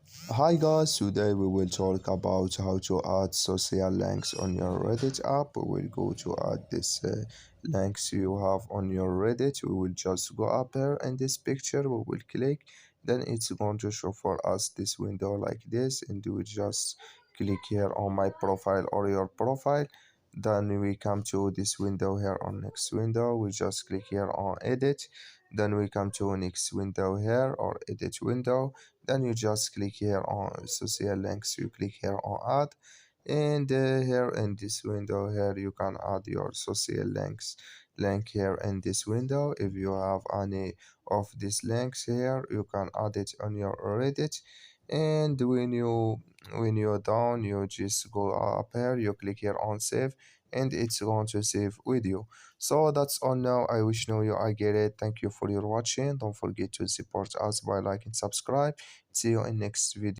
Hi guys, today we will talk about how to add social links on your Reddit app. We will go to add this links you have on your Reddit. We will just go up here in this picture. We will click. Then it's going to show for us this window like this, and we just click here on my profile or your profile. Then we come to this window here on next window. We just click here on edit. Then we come to next window here or edit window. Then you just click here on social links. You click here on add, and here in this window here you can add your social links link here in this window. If you have any of these links here, you can add it on your Reddit. And when you're done, you just go up here, you click here on save, and it's going to save with you. So that's all now. I wish know you I get it. Thank you for your watching. Don't forget to support us by like and subscribe. See you in next video.